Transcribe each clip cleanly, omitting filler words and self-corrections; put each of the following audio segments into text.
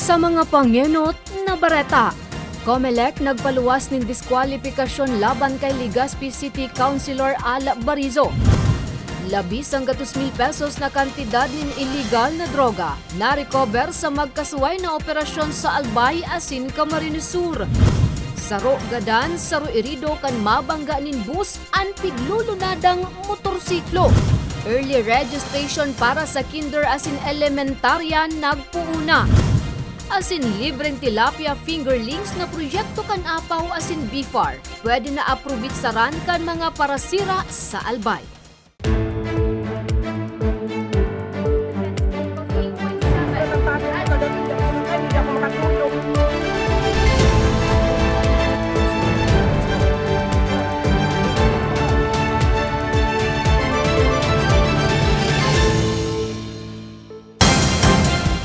Sa mga pangenot na bareta, COMELEC nagpaluwas ng diskwalifikasyon laban kay Legazpi City Councilor Al Barizo. 12,000 pesos na kantidad ng illegal na droga na-recover sa magkasuway na operasyon sa Albay, Asin, Camarines Sur. Saro gadan, saro irido kan mabangga nin bus an piglulunadang motorsiklo. Early registration para sa kinder asin elementarya nagpuuna. Asin libreng tilapia fingerlings na proyekto kan apaw asin BIFAR. Pwede na aprobit saran kan mga parasira sa Albay.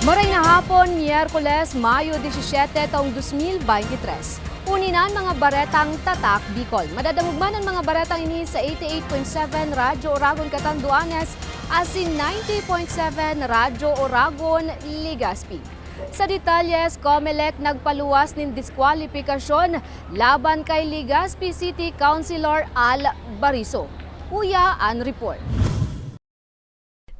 Maray na hapon, Miyerkules, Mayo 17, taong 2023. Uninan mga baretang Tatak Bicol. Madadamugman ang mga baretang ini sa 88.7 Radyo Oragon Catanduanes asin 90.7 Radyo Oragon Legazpi. Sa detalyes, COMELEC nagpaluwas ng diskwalifikasyon laban kay Legazpi City Councilor Al Barizo. Uya ang report.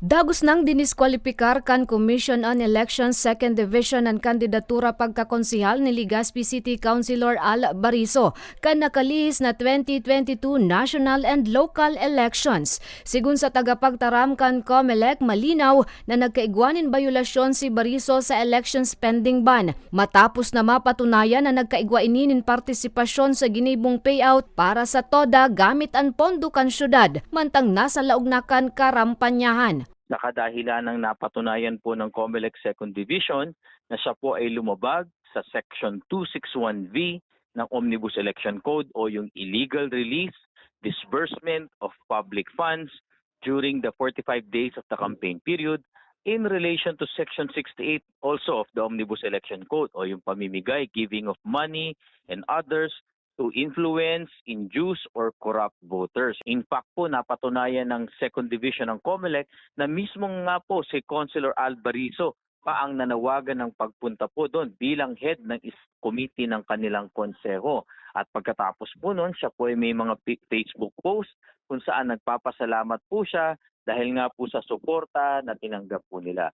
Dagos nang diniskwalipikar kan Commission on Elections 2nd Division ang kandidatura pagkakonsihal ni Legazpi City Councilor Al Barizo kan nakalihis na 2022 national and local elections. Sigun sa tagapagtaram kan COMELEC, malinaw na nagkaigwanin bayulasyon si Barizo sa election spending ban matapos na mapatunayan na nagkaigwainin partisipasyon sa ginibong payout para sa TODA gamit ang pondo kan syudad mantang nasa laog na kan karampanyahan. Nakadahilan ng napatunayan po ng COMELEC 2nd Division na siya po ay lumabag sa Section 261V ng Omnibus Election Code o yung illegal release, disbursement of public funds during the 45 days of the campaign period in relation to Section 68 also of the Omnibus Election Code o yung pamimigay, giving of money and others to influence, induce, or corrupt voters. In fact po, napatunayan ng 2nd Division ng COMELEC na mismong nga po si Councilor Al Barizo pa ang nanawagan ng pagpunta po doon bilang head ng committee ng kanilang konseho. At pagkatapos po noon, siya po ay may mga Facebook post kung saan nagpapasalamat po siya dahil nga po sa suporta na tinanggap po nila.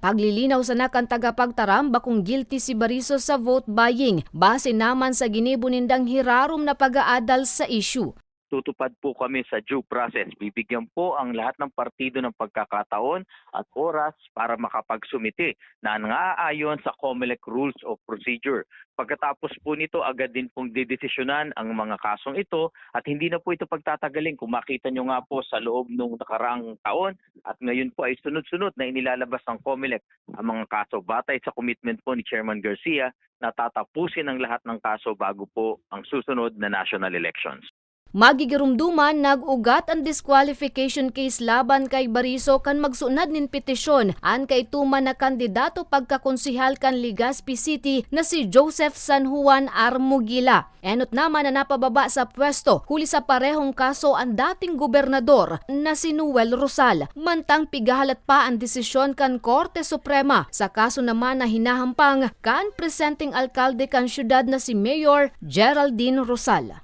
Paglilinaw sa nakang tagapagtaram bakong guilty si Barizo sa vote buying base naman sa ginibo nindang hirarom na pag-aadal sa issue. Tutupad po kami sa due process. Bibigyan po ang lahat ng partido ng pagkakataon at oras para makapagsumite na naaayon sa COMELEC Rules of Procedure. Pagkatapos po nito, agad din pong didesisyonan ang mga kasong ito at hindi na po ito pagtatagaling. Kung makita nyo nga po sa loob ng nakaraang taon at ngayon po ay sunod-sunod na inilalabas ng COMELEC ang mga kaso. Batay sa commitment po ni Chairman Garcia na tatapusin ang lahat ng kaso bago po ang susunod na national elections. Magigirumduman nag-ugat ang disqualification case laban kay Barizo kan magsunad nin petisyon an kay tuman na kandidato pagkakonsihal kan Legazpi City na si Joseph San Juan Armugila. Enot naman na napababa sa pwesto huli sa parehong kaso ang dating gobernador na si Noel Rosal. Mantang pigahalat pa ang desisyon kan Korte Suprema sa kaso naman na hinahampang kan presenting alkalde kan syudad na si Mayor Geraldine Rosal.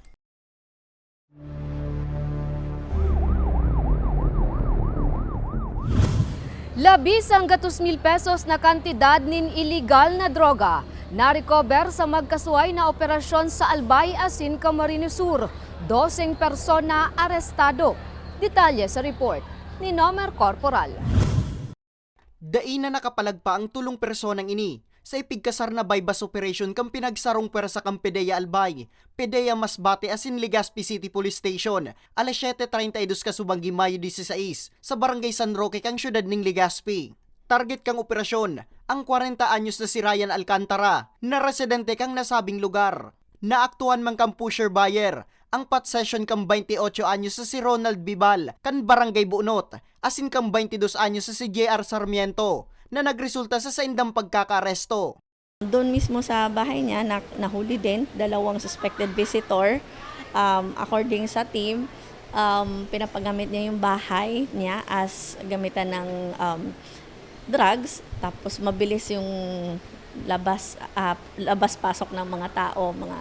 12,000 pesos na kantidad nin illegal na droga na-recover sa magkasuway na operasyon sa Albay, Asin, Camarines Sur. 12 persona arestado. Detalye sa report ni Nomer Corporal. Daina nakapalagpa ang tulong personang ini sa ipigkasar na bypass operation kang pinagsarong pwersa kang PDEA Albay, PDEA Masbate asin Legazpi City Police Station, alas 7:32 kasubanggi Mayo 16 sa Barangay San Roque kang syudad ning Legazpi. Target kang operasyon, ang 40 anyos na si Ryan Alcantara, na residente kang nasabing lugar. Naaktuhan man kang pusher buyer, ang possession kang 28 anyos na si Ronald Bibal, kan Barangay Bunot, asin kang 22 anyos na si JR Sarmiento, na nagresulta sa saindang pagkakaresto. Doon mismo sa bahay niya, nahuli din 2 suspected visitor. According sa team, pinapagamit niya yung bahay niya as gamitan ng drugs. Tapos mabilis yung labas-pasok ng mga tao, mga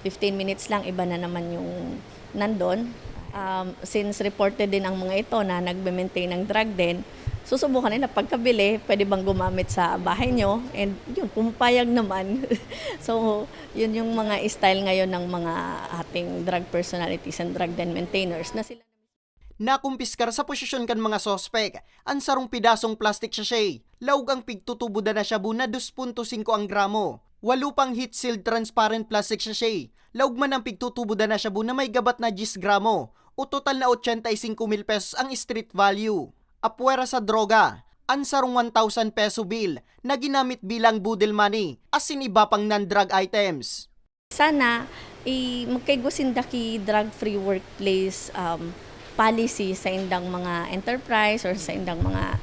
15 minutes lang, iba na naman yung nandun. Since reported din ang mga ito na nagbe-maintain ng drug den, susubukan nila pagkabili, pwede bang gumamit sa bahay nyo? And yun, pumapayag naman. So, yun yung mga style ngayon ng mga ating drug personalities and drug den maintainers na sila. Nakumpiskar sa posisyon kan mga sospek ang sarong pidasong plastic sachet. Laug ang pigtutubo na shabu na 2.5 ang gramo. 8 pang heat-sealed transparent plastic sachet. Laug man ang pigtutubo na shabu na may gabat na 10 gramo. O total na 85,000 pesos ang street value. Apwera sa droga, ang sarong 1,000 peso bill na ginamit bilang budel money asin iba pang non-drug items. Sana magkaigusin daki drug-free workplace policy sa indang mga enterprise or sa indang mga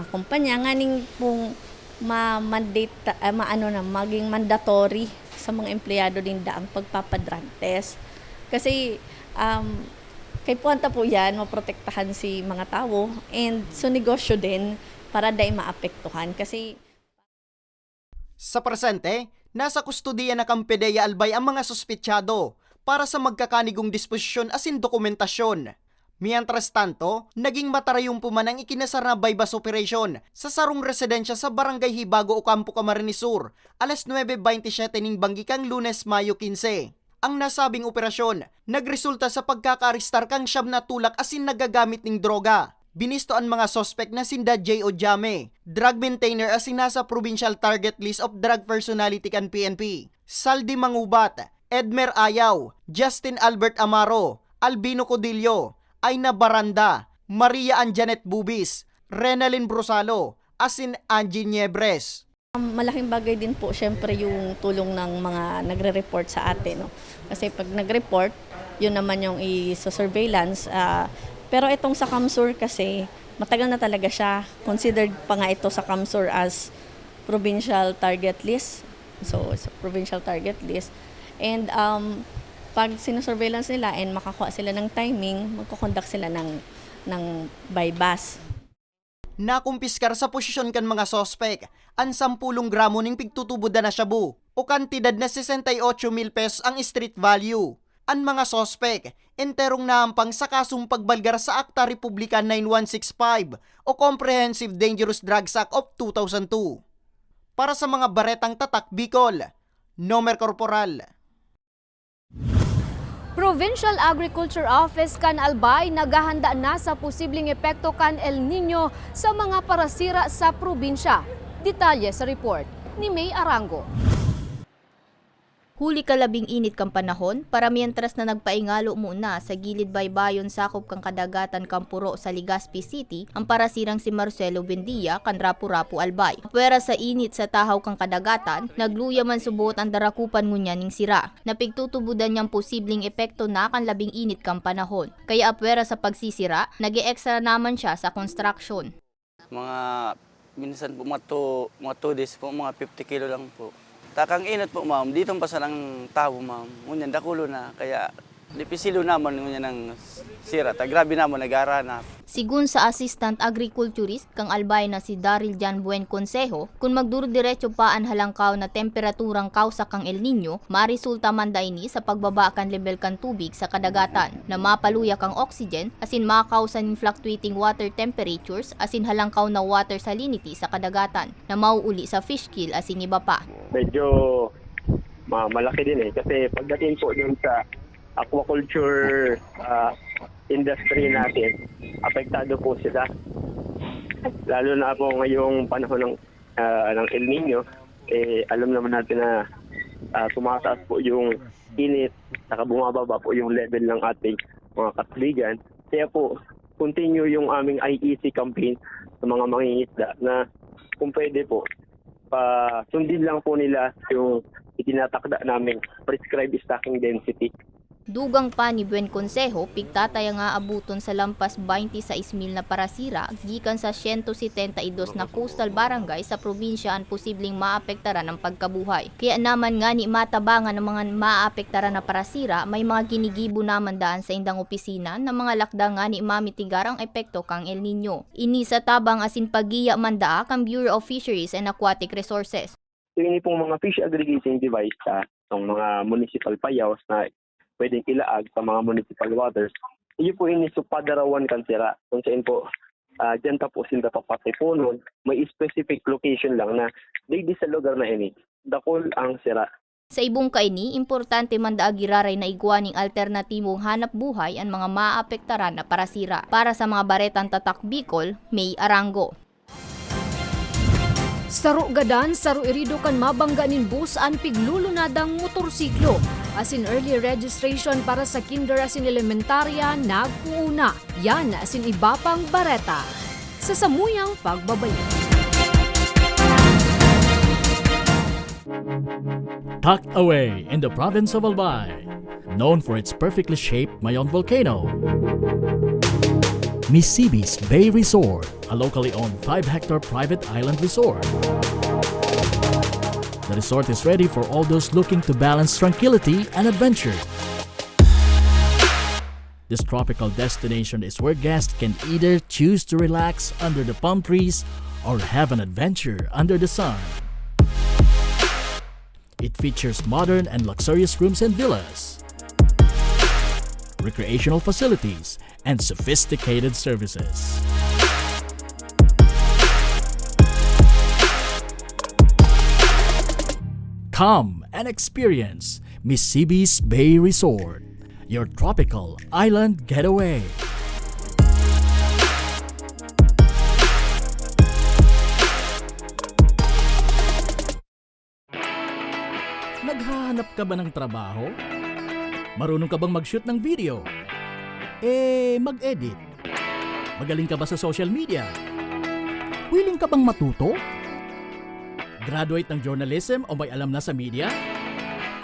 kumpanya nganing pong maging mandatory sa mga empleyado din ang pagpapadrug test. Kasi kay puwanta po yan, maprotektahan si mga tao and so negosyo din para dahil maapektuhan. Kasi Sa presente, nasa kustodiya na Campedeya Albay ang mga suspetsyado para sa magkakanigong disposisyon asin dokumentasyon. Mientras tanto, naging matarayong puman ang ikinasar na bypass operation sa sarong residensya sa Barangay Hibago, Ocampo, Camarines Sur, alas 9:27 ning Banggikang Lunes, Mayo 15. Ang nasabing operasyon nagresulta sa pagkakaristar kang siyam na tulak asin nagagamit ning droga. Binisto ang mga sospek na sinda J. Ojame, drug maintainer asin nasa provincial target list of drug personality kan PNP. Saldi Mangubat, Edmer Ayaw, Justin Albert Amaro, Albino Codillo, Aina Baranda, Maria Anjanet Bubis, Renalyn Brusalo, asin Angie Niebres. malaking bagay din po syempre yung tulong ng mga nagre-report sa atin. No? Kasi pag nag-report, yun naman yung i-surveillance. Pero itong sa Kamsur kasi, matagal na talaga siya. Considered pa nga ito sa Kamsur as provincial target list. So, it's a provincial target list. And pag sinusurveillance nila and makakuha sila ng timing, magkukonduct sila ng bypass. Nakumpiskar sa posisyon kan mga sospek ang 10 gramo ning pigtutubod na shabu o kantidad na 68,000 pesos ang street value. Ang mga sospek enterong naampang sa kasong pagbalgar sa Akta Republika 9165 o Comprehensive Dangerous Drugs Act of 2002. Para sa mga baretang tatak Bicol, Nomer Corporal. Provincial Agriculture Office kan Albay naghahanda na sa posibleng epekto kan El Nino sa mga parasira sa probinsya. Detalye sa report ni May Arango. Huli kalabing init kang panahon, para mientras na nagpaingalo muna sa gilid baybayon sakop kang kadagatan Kampuro sa Legazpi City, ang parasirang si Marcelo Buendia kan Rapu-Rapu Albay. Pwera sa init sa tahaw kang kadagatan, nagluya man subot ang darakupan ngunya ning sira. Napigtutubudan niyang posibleng epekto na kan labing init kang panahon. Kaya apwera sa pagsisira, nag-e-extra naman siya sa construction. Minsan po mga 2 days po, mga 50 kilo lang po. Takang init po ma'am, dito pa sa ng tao ma'am. Ngunyan, dakulo na, kaya dipisilo naman ngunyan ng sira. Grabe naman, nag-arana. Sigun sa Assistant Agriculturist kang Albay na si Daryl Jan Buen Consejo, kung magduro-diretso pa ang halangkaw na temperaturang kausa kang El Nino, marisulta man daini sa pagbaba kan level kan tubig sa kadagatan, na mapaluya kang oxygen, asin makausan ng fluctuating water temperatures, asin halangkaw na water salinity sa kadagatan, na mauuli sa fish kill asin iba pa. Medyo malaki din kasi pagdating po dun sa aquaculture industry natin, apektado po sila. Lalo na po ngayong panahon ng El Nino, alam naman natin na tumataas po yung init, saka bumababa po yung level ng ating mga katubigan. Kaya po, continue yung aming IEC campaign sa mga mangingisda na kung pwede po, sundin lang po nila yung itinatakda naming prescribed stocking density. Dugang pa ni Buen Consejo, pigtataya nga abuton sa lampas 26,000 na parasira, gikan sa 172 na coastal barangay sa probinsya ang posibleng maapektaran ng pagkabuhay. Kaya naman nga ni matabangan ng mga maapektaran na parasira, may mga ginigibo naman daan sa indang opisina na mga lakda nga ni mamitigar ang epekto kang El Nino. Ini sa tabang asin pagiya mandaa kang Bureau of Fisheries and Aquatic Resources. So yun pong mga fish aggregating device ng mga municipal payos na pwedeng ilaag sa mga municipal waters. Iyo po ini supadarawan kan sira. Kung saan po dyan tapos sinda papatipunon, may specific location lang na di sa lugar na ini. Dakol ang sira. Sa ibong kaini, importante man daagiraray na igwaning alternatibong hanap buhay ang mga maaapektaran na parasira. Para sa mga baretang tatak Bicol, May Arango. Saro gadan, saro irido kan mabangga nin bus an piglulunadang motorsiklo. As in early registration para sa kinder as in elementarya, nagpuuna. Yan as in iba pang bareta. Sa samuyang pagbabalik. Tucked away in the province of Albay, known for its perfectly shaped Mayon volcano, Misibis Bay Resort, a locally owned 5-hectare private island resort. The resort is ready for all those looking to balance tranquility and adventure. This tropical destination is where guests can either choose to relax under the palm trees or have an adventure under the sun. It features modern and luxurious rooms and villas, recreational facilities, and sophisticated services. Come and experience Misibis Bay Resort, your tropical island getaway. Naghahanap ka ba ng trabaho? Marunong ka bang mag-shoot ng video? Mag-edit? Magaling ka ba sa social media? Willing ka bang matuto? Graduate ng journalism o may alam na sa media?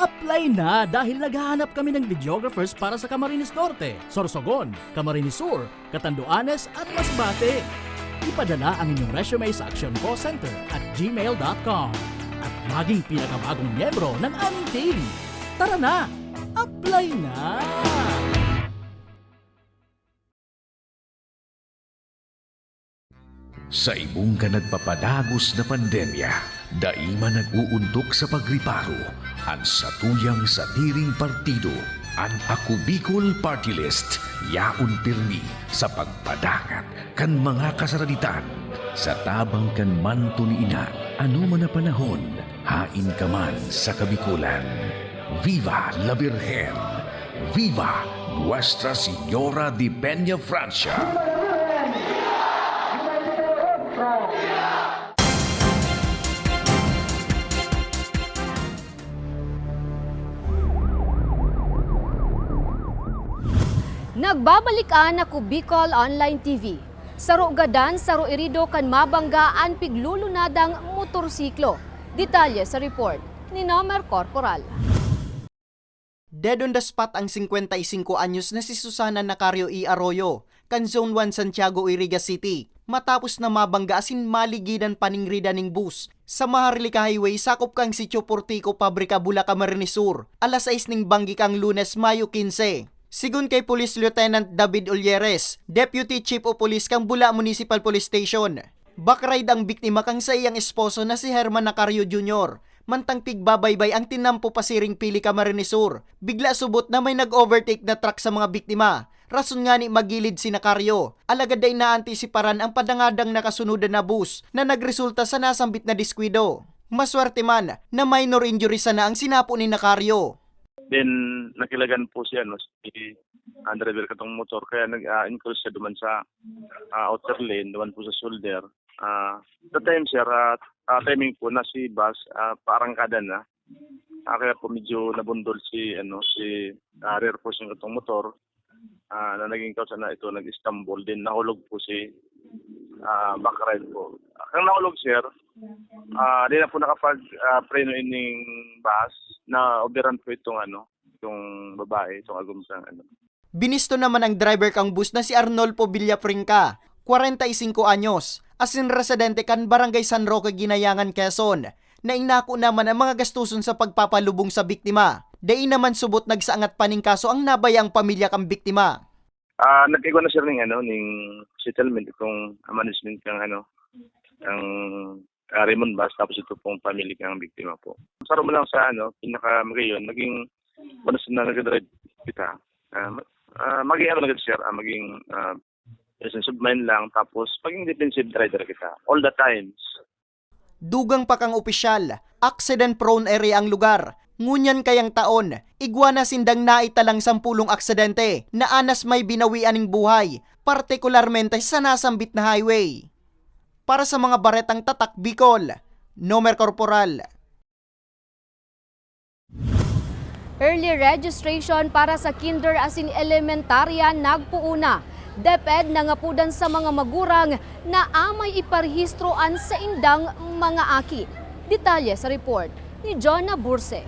Apply na dahil naghahanap kami ng videographers para sa Camarines Norte, Sorsogon, Camarines Sur, Catanduanes at Masbate. Ipadala ang inyong resume sa actioncallcenter@gmail.com at maging pinakabagong miyembro ng aming team. Tara na! Apply na! Sa ibong ka nagpapadagos na pandemya, daima nag-uuntok sa pagriparo, ang satuyang satiring partido, ang Ako Bicol Party List, yaon pirmi sa pagpadangat kan mga kasaraditan, sa tabang kan man tuniina, ano man na panahon, hain ka man sa kabikulan. Viva la Virgen! Viva Nuestra Señora de Peña Francia! Nagbabalikan ako Bicol Online TV. Saro gadan, saro irido kan mabanggaan piglulunadang motorsiklo. Detalye sa report ni Nomer Corporal. Dead on the spot ang 55 anyos na si Susana Nacario E. Arroyo, kan Zone 1 Santiago, Iriga City, matapos na mabangga asin maligidan paningrida ning bus sa Maharlika Highway sakop kang Sitio Portico, Pabrika, Bulacan, Camarines Sur, alas 6 ning banggi kang Lunes, Mayo 15. Sigun kay Police Lieutenant David Ulyeres, Deputy Chief of Police kang Bula Municipal Police Station, backride ang biktima kang sa iyang esposo na si Herman Nacario Jr., mantang pigbabaybay ang tinampo pasiring pili Camarines Sur. Bigla subot na may nag-overtake na truck sa mga biktima. Rason nga ni magilid si Nacario. Alagad ay naantisiparan ang padangadang nakasunodan na bus na nagresulta sa nasambit na diskwido. Maswerte man na minor injuries na ang sinapo ni Nacario. Then nakilagan po siya si driver katong motor kaya nag-encroach siya duman sa outer lane, duman po sa shoulder. The time sir, timing po na si bus paarangkada na. Kaya po medyo nabundol si rear portion katong motor na naging cause na ito nag-Istanbul, din nahulog po si backride po. Kung nahulog sir, di na po nakapag-preno ining bus na overrun po itong babae, itong agumsang Binisto naman ang driver kang bus na si Arnolfo Villafranca, 45 anyos, asin residente kan Barangay San Roque, Ginayangan, Quezon, na inako naman ang mga gastuson sa pagpapalubong sa biktima. Dai naman subot nagsaangat pa ning kaso ang nabayang pamilya kang biktima. Nag-iwan na sir ning settlement itong management kang ang Raymond Bas, tapos ito pong family ng biktima po. Saro mo lang sa pinaka-magayon, naging bonus na nag-drive kita. Maging ano na sir, maging presence of mind lang, tapos maging defensive driver kita. All the times. Dugang pa kang opisyal, accident-prone area ang lugar. Ngunyan kayang taon, igwana sindang naitalang 10 aksidente na anas may binawian ng buhay, partikularmente sa nasambit na highway. Para sa mga baretang tatak Bicol, Nomer Corporal. Early registration para sa kinder asin elementarya nagpuuna. DepEd nangapudan sa mga magurang na amay iparehistroan sa indang mga aki. Detalye sa report ni Jonna Burse.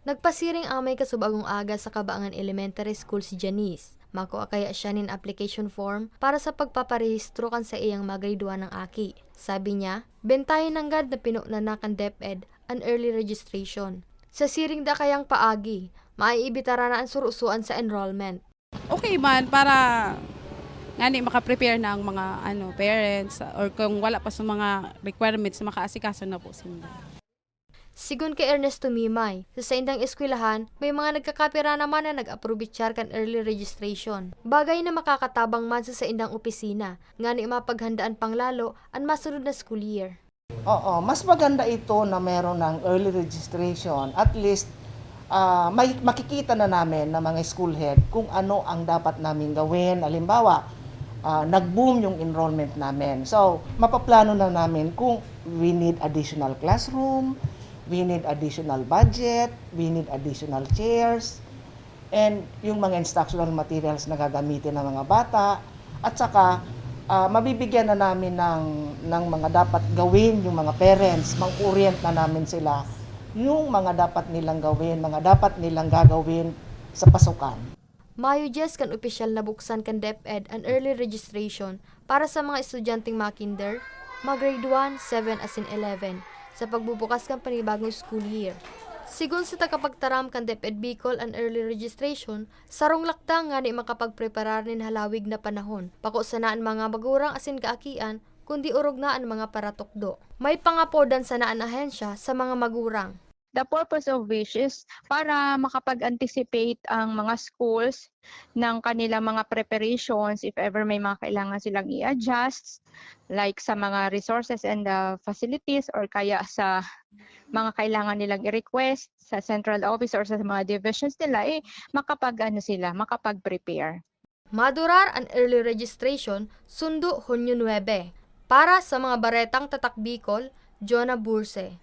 Nagpasiring amay kasubagong aga sa Kabaangan Elementary School si Janice. Makuha kaya siya nin application form para sa pagpaparehistro kan sa iyang magriduan ng aki. Sabi niya, bentahin ng gad na pinunanakan DepEd ang early registration. Sa siring da kayang paagi, maiibitara na ang surusuan sa enrollment. Okay man, para ngani makaprepare na ang mga parents or kung wala pa sa mga requirements, makaasikaso na po sila. Sigun kay Ernesto Mimay, sa indang eskwelahan, may mga nagkakapira naman na nag-approbitsyar kan early registration. Bagay na makakatabang man sa indang opisina, ngani mapaghandaan pang lalo ang masunod na school year. Oo, mas maganda ito na meron ng early registration. At least, may makikita na namin na mga school head kung ano ang dapat namin gawin. Halimbawa, nag-boom yung enrollment namin. So, mapaplano na namin kung we need additional classroom, we need additional budget, we need additional chairs, and yung mga instructional materials na gagamitin ng mga bata, at saka mabibigyan na namin ng mga dapat gawin yung mga parents, mang-orient na namin sila yung mga dapat nilang gawin, mga dapat nilang gagawin sa pasukan. Mayo 10 kan opisyal na buksan kan DepEd ang early registration para sa mga estudyanteng mga kinder, mga grade 1, 7 asin 11 sa pagbubukas kan panibagong school year. Sigun sa tagapagtaram kan DepEd Bicol ang early registration, sarong lakdang nga ni makapagpreparar nin halawig na panahon, pako sanaan mga magurang asin kaakian, kundi urog na ang mga paratokdo. May pangapodan sa naan ahensya sa mga magurang. The purpose of which is para makapag-anticipate ang mga schools ng kanilang mga preparations if ever may mga kailangan silang i-adjust, like sa mga resources and facilities or kaya sa mga kailangan nilang i-request sa central office or sa mga divisions nila, makapag-prepare. Madurar ang early registration sundo Hunyo 9. Para sa mga baretang tatak Bicol, Jonna Burse.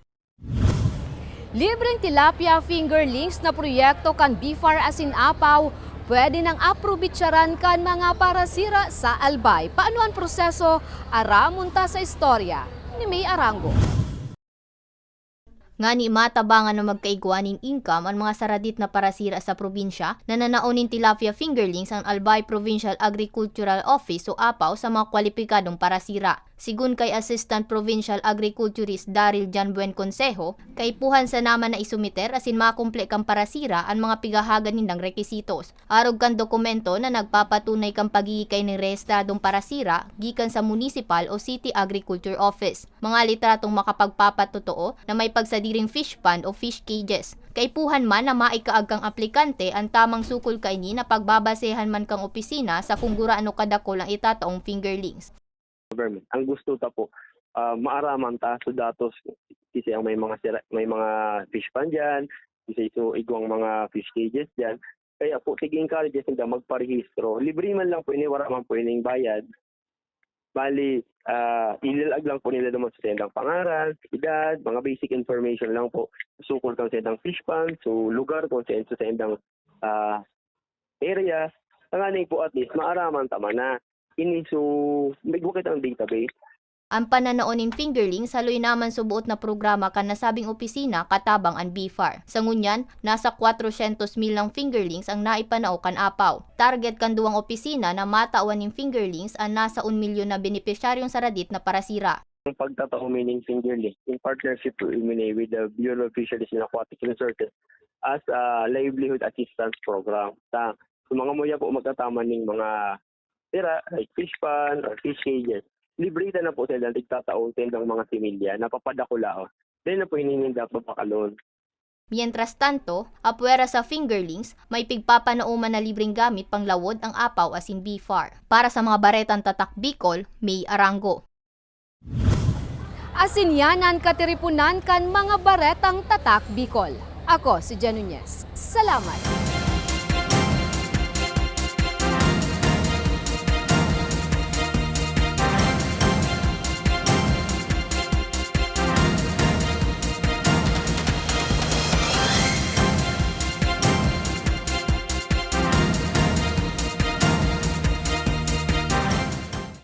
Libreng tilapia fingerlings na proyekto kan BIFAR asin Apaw, pwede nang aprobitsaran kan mga parasira sa Albay. Paano ang proseso? Aramunta sa istorya ni May Arango. Nga ni matabangan na magkaigwaning income ang mga saradit na parasira sa probinsya na nanaunin tilapia fingerlings ang Albay Provincial Agricultural Office o APAW sa mga kwalipikadong parasira. Sigun kay Assistant Provincial Agriculturist Daryl Jan Buen Consejo, kay puhan sa naman na isumiter asin makumple kang parasira ang mga pigahagan nindang rekisitos. Arog kan dokumento na nagpapatunay kang pagigikay ng rehistradong parasira gikan sa Municipal o City Agriculture Office. Mga litratong makapagpapatotoo na may pagsadiring fish pond o fish cages. Kay puhan man na maikaagang aplikante ang tamang sukol kaini na pagbabasehan man kang opisina sa kung guraano kadako lang itataong fingerlings. Government. Ang gusto ta po maaraman ta so datos kasi ang may mga fish pond diyan, kasi ito igwang mga fish cages diyan. Kaya po sige encourage sila magparehistro. Libre man lang po ini, wala man po ining bayad. Bali ilalag lang po nila naman sa sendang pangaral, edad, mga basic information lang po. Sukol kang sendang fish pond, so lugar kung sa sendang area. Tanganing po at least maaraman tama na ini so may bukit ang database. Ang pananaonin fingerlings saloy naman subuot na programa kan nasabing opisina katabang ang BIFAR. Sa ngunyan, nasa 400,000 lang fingerlings ang naipanao kan Apaw. Target kan duwang opisina na matawan ng fingerlings ang nasa 1 milyon na benepisyaryong saradit na parasira. Ang pagtatao meaning fingerling in partnership with the Bureau of Fisheries and Aquatic Resources as a livelihood assistance program. Sa mga moya po magkatama ng mga tira like fish pond or fish cages. librita na po sila, tigtatautin ng mga similya, napapadakula. Dahil na po hinihinda pa pakalon. Mientras tanto, apwera sa fingerlings, may pigpapanauman na libreng gamit panglawod ang apaw asin BFAR. Para sa mga baretang tatak Bicol, May Arango. Asinyanan katiripunan kan mga baretang tatak Bicol. Ako si Jen Nunez. Salamat!